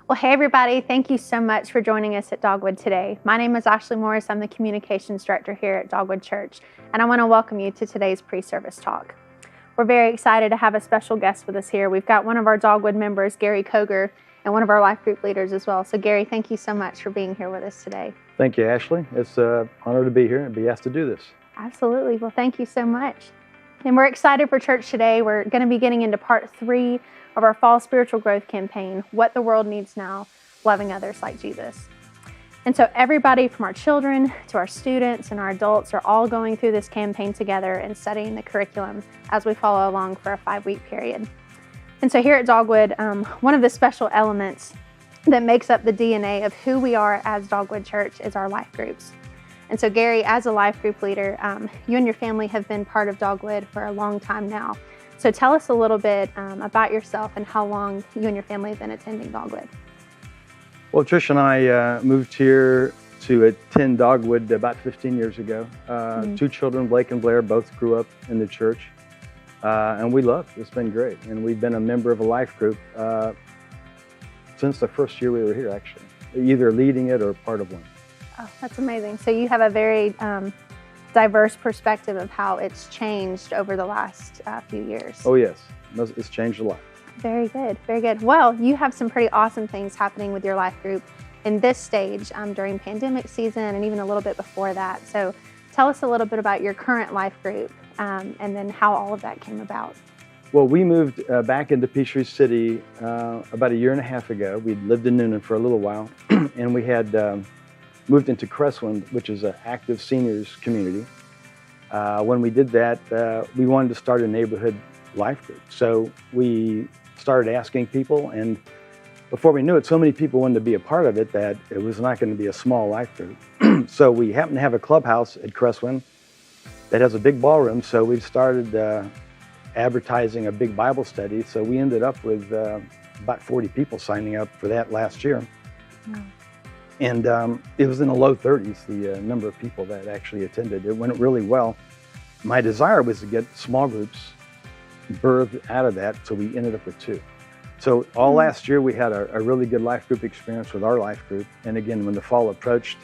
Well, hey everybody, thank you so much for joining us at Dogwood today. My name is Ashley Morris. I'm the Communications Director here at Dogwood Church, and I want to welcome you to today's pre-service talk. We're very excited to have a special guest with us here. We've got one of our Dogwood members, Gary Koger, and one of our life group leaders as well. So Gary, thank you so much for being here with us today. Thank you, Ashley. It's an honor to be here and be asked to do this. Absolutely. Well, thank you so much. And we're excited for church today. We're going to be getting into part 3 of our fall spiritual growth campaign, What the World Needs Now, Loving Others Like Jesus. And so everybody from our children to our students and our adults are all going through this campaign together and studying the curriculum as we follow along for a 5-week period. And so here at Dogwood, one of the special elements that makes up the DNA of who we are as Dogwood Church is our life groups. And so Gary, as a life group leader, you and your family have been part of Dogwood for a long time now. So tell us a little bit about yourself and how long you and your family have been attending Dogwood. Well, Trish and I moved here to attend Dogwood about 15 years ago. 2 children, Blake and Blair, both grew up in the church. And we loved it. It's been great. And we've been a member of a life group since the first year we were here, actually, either leading it or part of one. Oh, that's amazing. So you have a very diverse perspective of how it's changed over the last few years. Oh, yes. It's changed a lot. Very good. Very good. Well, you have some pretty awesome things happening with your life group in this stage during pandemic season and even a little bit before that. So tell us a little bit about your current life group and then how all of that came about. Well, we moved back into Peachtree City about 1.5 years ago. We'd lived in Newnan for a little while, and we had moved into Crestwind, which is an active seniors community. When we did that, we wanted to start a neighborhood life group. So we started asking people, and before we knew it, so many people wanted to be a part of it that it was not going to be a small life group. So we happened to have a clubhouse at Crestwind that has a big ballroom, so we started advertising a big Bible study. So we ended up with about 40 people signing up for that last year. Wow. And it was in the low 30s, the number of people that actually attended. It went really well. My desire was to get small groups birthed out of that, so we ended up with 2. So all last year we had a really good life group experience with our life group. And again, when the fall approached,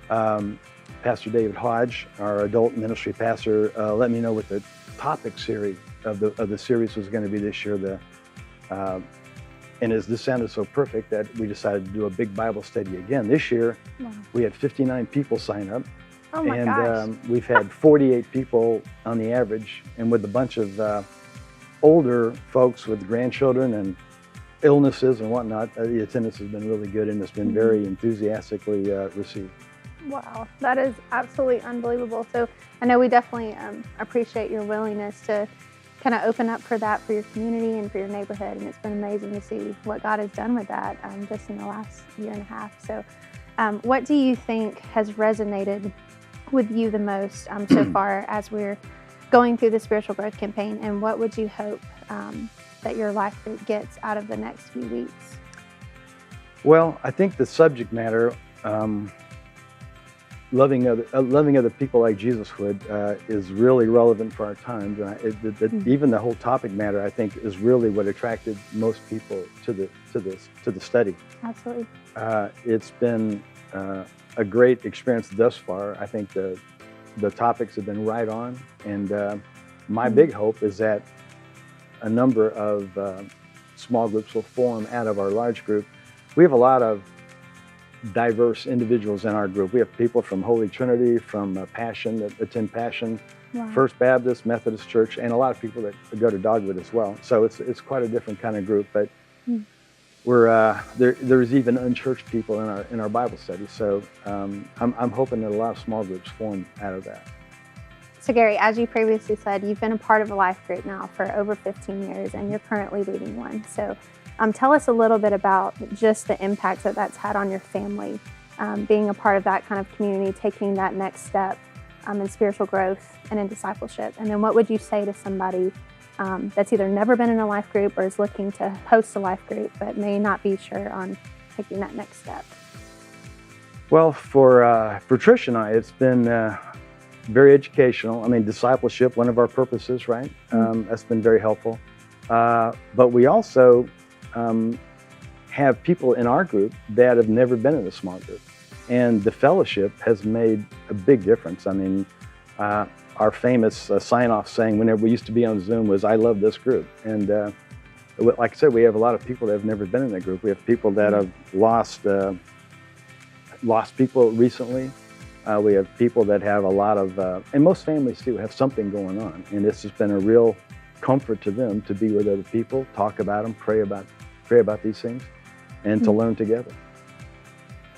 Pastor David Hodge, our adult ministry pastor, let me know what the topic series of the series was going to be this year. And this sounded so perfect that we decided to do a big Bible study again. This year, we had 59 people sign up. Oh my gosh. We've had 48 people on the average. And with a bunch of older folks with grandchildren and illnesses and whatnot, the attendance has been really good and it's been very enthusiastically received. Wow, that is absolutely unbelievable. So I know we definitely appreciate your willingness to kind of open up for that for your community and for your neighborhood. And it's been amazing to see what God has done with that just in the last 1.5 years. So what do you think has resonated with you the most so far as we're going through the spiritual growth campaign? And what would you hope that your life group gets out of the next few weeks? Well, I think the subject matter, loving other people like Jesus would, is really relevant for our times. And even the whole topic matter, I think, is really what attracted most people to the study. Absolutely. It's been a great experience thus far. I think the topics have been right on, and my big hope is that a number of small groups will form out of our large group. We have a lot of diverse individuals in our group. We have people from Holy Trinity, from Passion, that attend Passion, First Baptist, Methodist Church, and a lot of people that go to Dogwood as well. So it's quite a different kind of group, but we're there's even unchurched people in our Bible study. So I'm hoping that a lot of small groups form out of that. So Gary, as you previously said, you've been a part of a life group now for over 15 years, and you're currently leading one. So tell us a little bit about just the impact that that's had on your family, being a part of that kind of community, taking that next step in spiritual growth and in discipleship. And then what would you say to somebody that's either never been in a life group or is looking to host a life group but may not be sure on taking that next step? Well, for Trish and I, it's been very educational. I mean, discipleship, one of our purposes, right? That's been very helpful. But we also have people in our group that have never been in a small group. And the fellowship has made a big difference. I mean, our famous sign-off saying whenever we used to be on Zoom was, "I love this group." And like I said, we have a lot of people that have never been in that group. We have people that have lost people recently. We have people that have a lot of, and most families too, have something going on. And this has been a real comfort to them to be with other people, talk about them, pray about these things, and to learn together.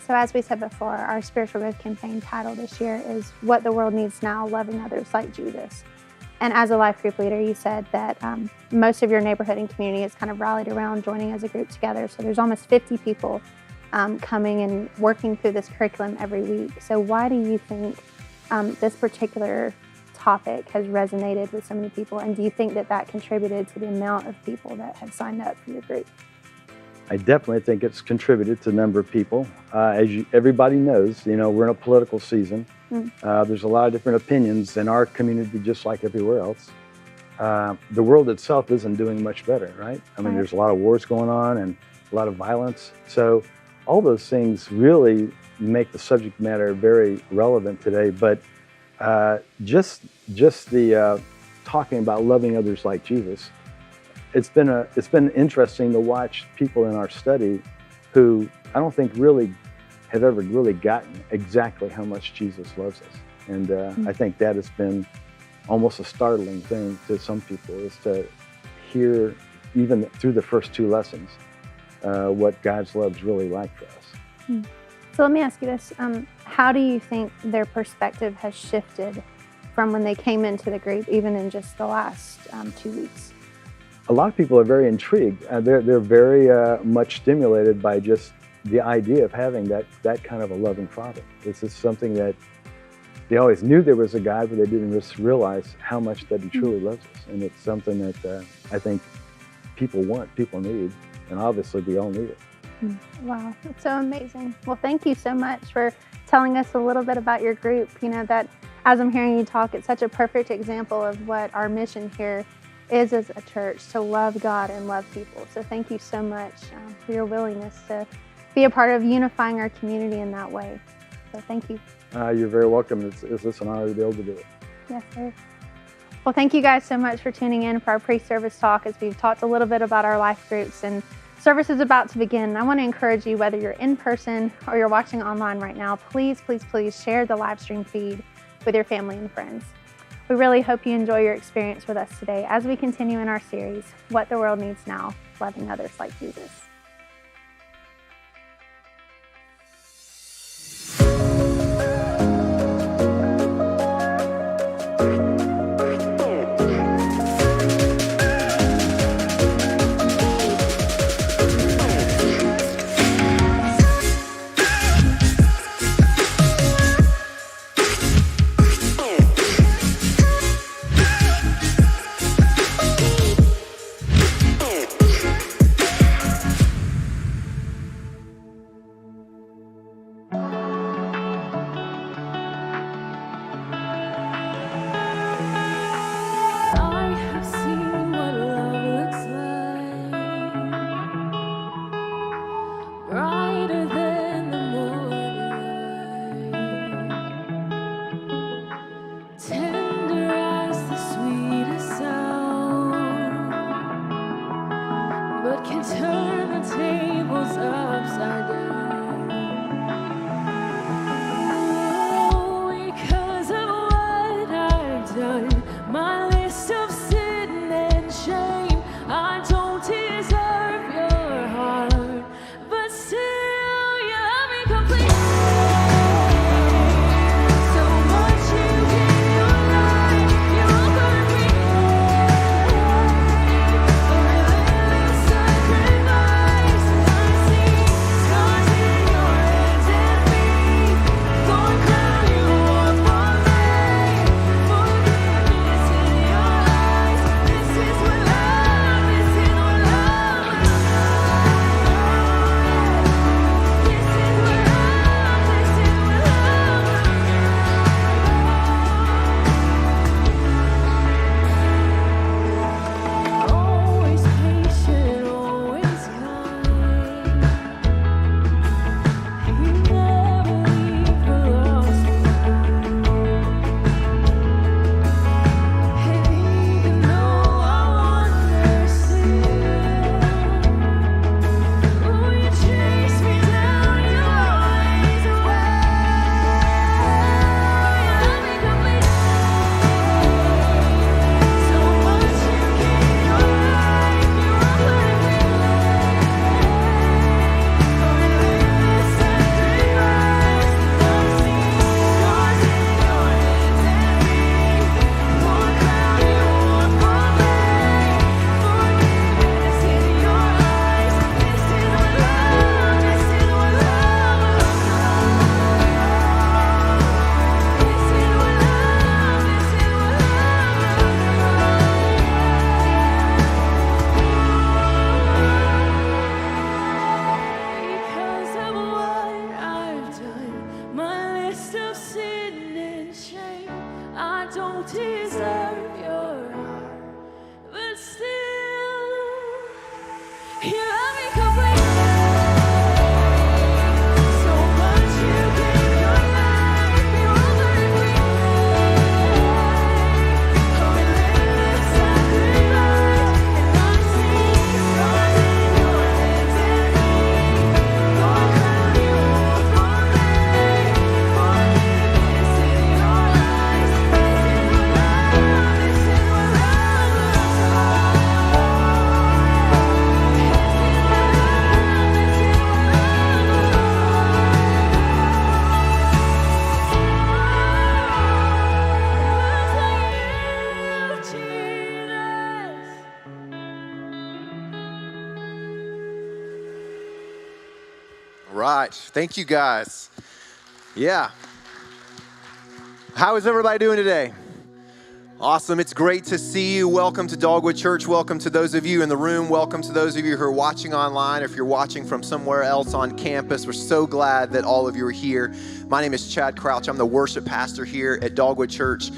So as we said before, our spiritual growth campaign title this year is What the World Needs Now, Loving Others Like Jesus. And as a life group leader, you said that most of your neighborhood and community is kind of rallied around joining as a group together. So there's almost 50 people coming and working through this curriculum every week. So why do you think this particular topic has resonated with so many people? And do you think that that contributed to the amount of people that have signed up for your group? I definitely think it's contributed to the number of people. Everybody knows, we're in a political season. There's a lot of different opinions in our community, just like everywhere else. The world itself isn't doing much better, right? I mean, there's a lot of wars going on and a lot of violence. So all those things really make the subject matter very relevant today. But just the talking about loving others like Jesus, it's been interesting to watch people in our study who I don't think really have ever really gotten exactly how much Jesus loves us. And I think that has been almost a startling thing to some people, is to hear, even through the first two lessons, what God's love is really like for us. So let me ask you this. How do you think their perspective has shifted from when they came into the group, even in just the last 2 weeks? A lot of people are very intrigued. They're very much stimulated by just the idea of having that kind of a loving Father. This is something that they always knew there was a God, but they didn't just realize how much that He truly loves us. And it's something that I think people want, people need, and obviously we all need it. Wow, that's so amazing. Well, thank you so much for telling us a little bit about your group. That as I'm hearing you talk, it's such a perfect example of what our mission here is as a church, to love God and love people. So thank you so much for your willingness to be a part of unifying our community in that way. So thank you. You're very welcome. It's an honor to be able to do it. Yes, sir. Well, thank you guys so much for tuning in for our pre-service talk, as we've talked a little bit about our life groups, and service is about to begin. I want to encourage you, whether you're in person or you're watching online right now, please, please, please share the live stream feed with your family and friends. We really hope you enjoy your experience with us today as we continue in our series, What the World Needs Now, Loving Others Like Jesus. right. Thank you, guys. Yeah. How is everybody doing today? Awesome. It's great to see you. Welcome to Dogwood Church. Welcome to those of you in the room. Welcome to those of you who are watching online. If you're watching from somewhere else on campus, we're so glad that all of you are here. My name is Chad Crouch. I'm the worship pastor here at Dogwood Church.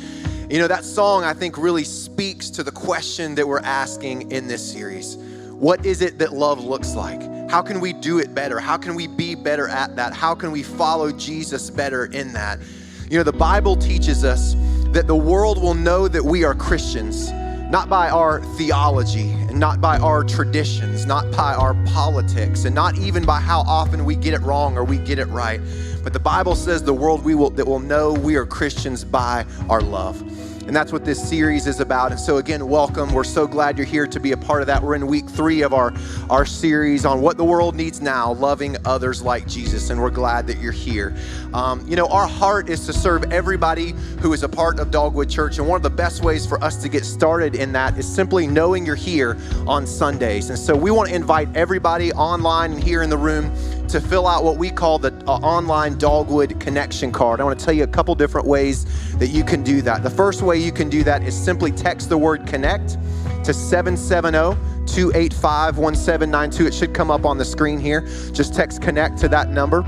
You know, that song, I think, really speaks to the question that we're asking in this series. What is it that love looks like? How can we do it better? How can we be better at that? How can we follow Jesus better in that? You know, the Bible teaches us that the world will know that we are Christians, not by our theology and not by our traditions, not by our politics, and not even by how often we get it wrong or we get it right. But the Bible says the world that will know we are Christians by our love. And that's what this series is about. And so again, welcome. We're so glad you're here to be a part of that. We're in week 3 of our series on what the world needs now, loving others like Jesus. And we're glad that you're here. You know, our heart is to serve everybody who is a part of Dogwood Church. And one of the best ways for us to get started in that is simply knowing you're here on Sundays. And so we want to invite everybody online and here in the room to fill out what we call the online Dogwood connection card. I want to tell you a couple different ways that you can do that. The first way you can do that is simply text the word connect to 770-285-1792. It should come up on the screen here. Just text connect to that number.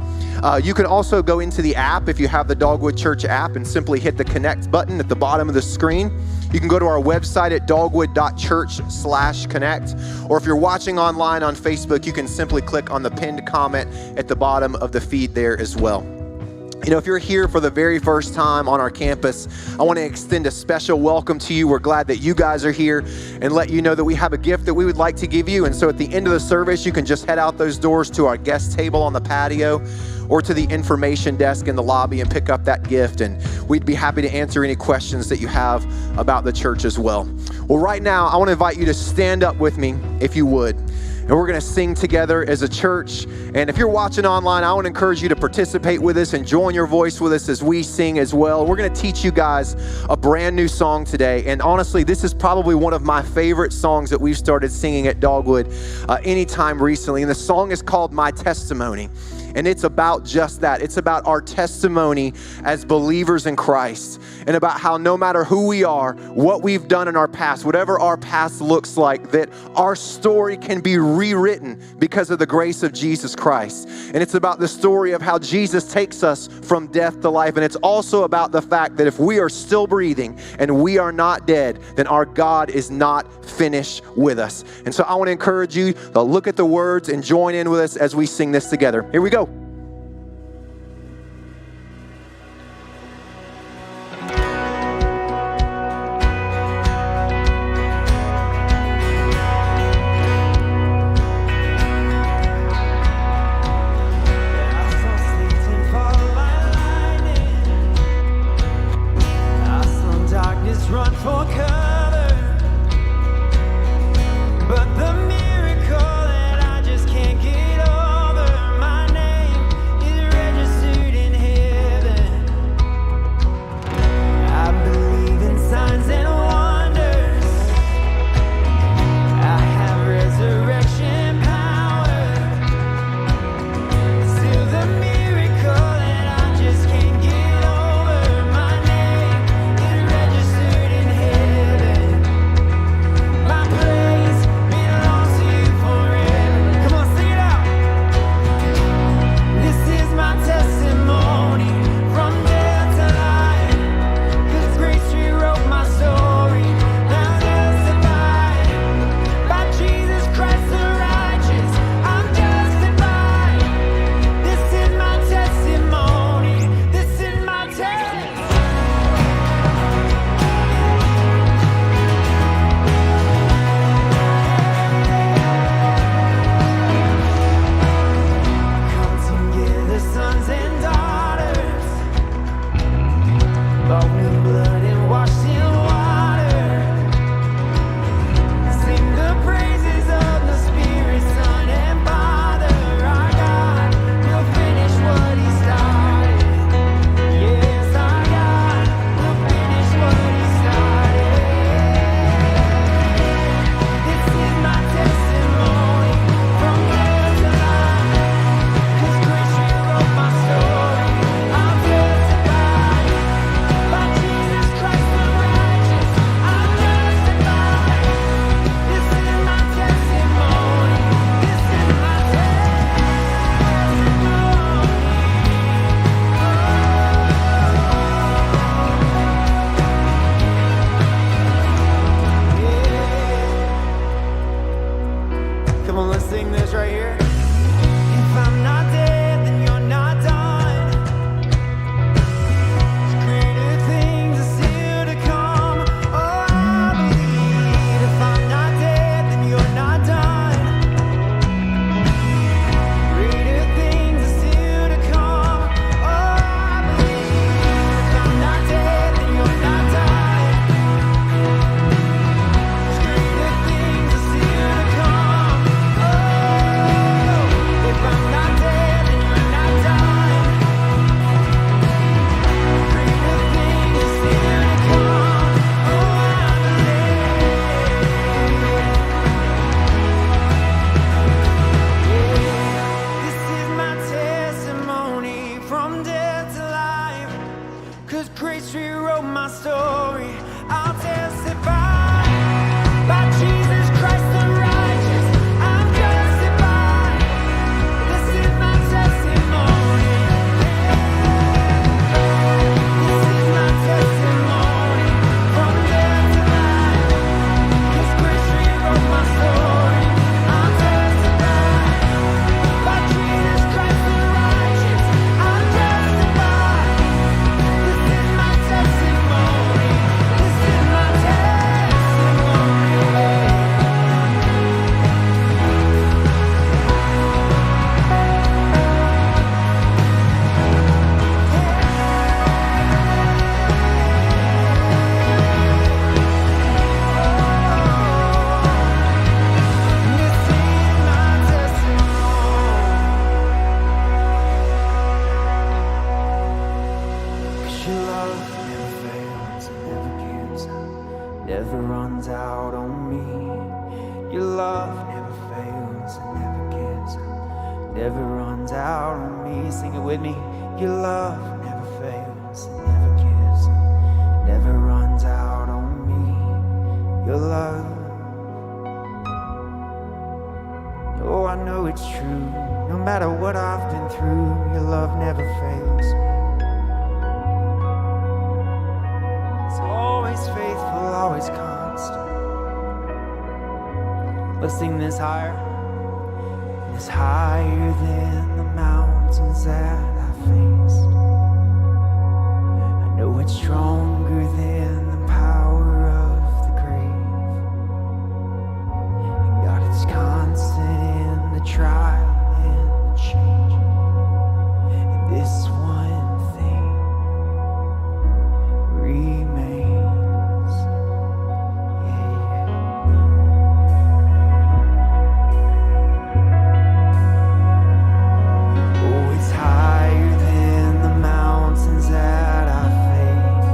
You can also go into the app if you have the Dogwood Church app and simply hit the connect button at the bottom of the screen. You can go to our website at dogwood.church/connect. Or if you're watching online on Facebook, you can simply click on the pinned comment at the bottom of the feed there as well. You know, if you're here for the very first time on our campus, I want to extend a special welcome to you. We're glad that you guys are here and let you know that we have a gift that we would like to give you. And so at the end of the service, you can just head out those doors to our guest table on the patio or to the information desk in the lobby and pick up that gift. And we'd be happy to answer any questions that you have about the church as well. Well, right now, I want to invite you to stand up with me, if you would. And we're going to sing together as a church. And if you're watching online, I want to encourage you to participate with us and join your voice with us as we sing as well. We're going to teach you guys a brand new song today. And honestly, this is probably one of my favorite songs that we've started singing at Dogwood anytime recently. And the song is called My Testimony. And it's about just that. It's about our testimony as believers in Christ and about how no matter who we are, what we've done in our past, whatever our past looks like, that our story can be rewritten because of the grace of Jesus Christ. And it's about the story of how Jesus takes us from death to life. And it's also about the fact that if we are still breathing and we are not dead, then our God is not finished with us. And so I want to encourage you to look at the words and join in with us as we sing this together. Here we go. Run for cover, but the miracle that I just can't get over, my name runs out on me. Your love never fails and never gives up, never runs out on me. Sing it with me. Your love never fails and never gives up, never runs out on me. Your love. Oh, I know it's true. No matter what I've been through, your love never fails. It's always faithful, always constant. Let's sing this higher. It's higher than the mountains that I faced. I know it's stronger than the power of the grave. And God, it's constant in the trial and the change. And this one thing remains. Yeah. Oh, it's higher than the mountains that I face.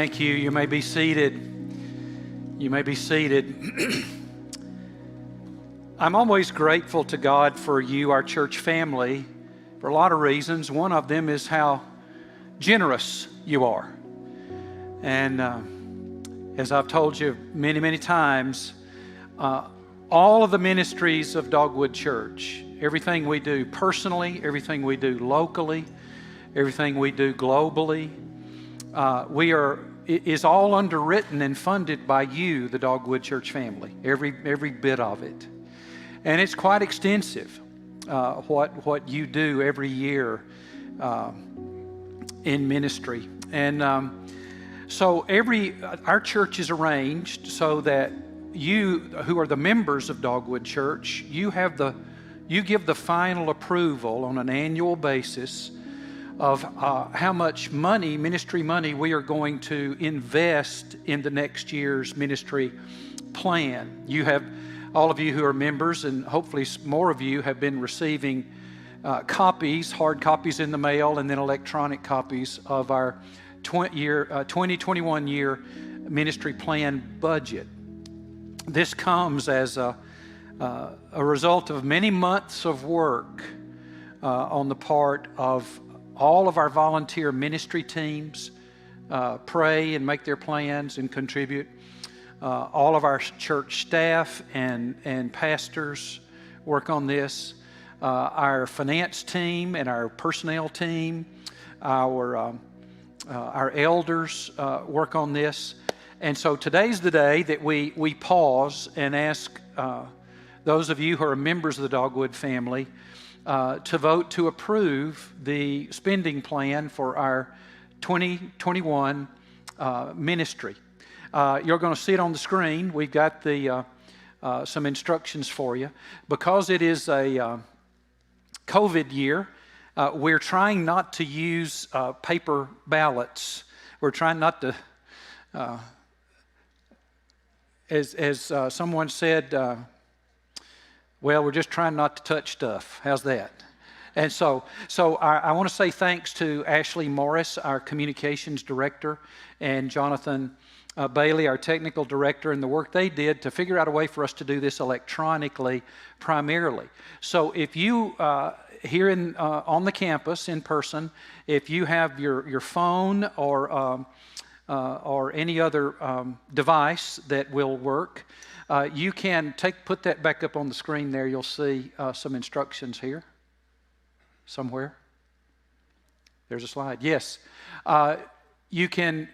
Thank you. You may be seated. You may be seated. I'm always grateful to God for you, our church family, for a lot of reasons. One of them is how generous you are. And as I've told you many, many times, all of the ministries of Dogwood Church, everything we do personally, everything we do locally, everything we do globally, is all underwritten and funded by you, the Dogwood Church family, every bit of it. And it's quite extensive, what you do every year in ministry. And so our church is arranged so that you, who are the members of Dogwood Church, you give the final approval on an annual basis of how much money, ministry money, we are going to invest in the next year's ministry plan. All of you who are members, and hopefully more of you, have been receiving copies, hard copies in the mail, and then electronic copies of our 2021 year ministry plan budget. This comes as a result of many months of work on the part of all of our volunteer ministry teams. Pray and make their plans and contribute. All of our church staff and pastors work on this. Our finance team and our personnel team, our elders work on this. And so today's the day that we pause and ask those of you who are members of the Dogwood family to vote to approve the spending plan for our 2021 ministry. You're going to see it on the screen. We've got some instructions for you. Because it is a COVID year, we're trying not to use paper ballots. We're trying not to, as someone said, well, we're just trying not to touch stuff. How's that? And so I want to say thanks to Ashley Morris, our communications director, and Jonathan Bailey, our technical director, and the work they did to figure out a way for us to do this electronically primarily. So if you, here on the campus in person, if you have your phone or any other device that will work, you can put that back up on the screen there. You'll see some instructions here somewhere. There's a slide. Yes. You can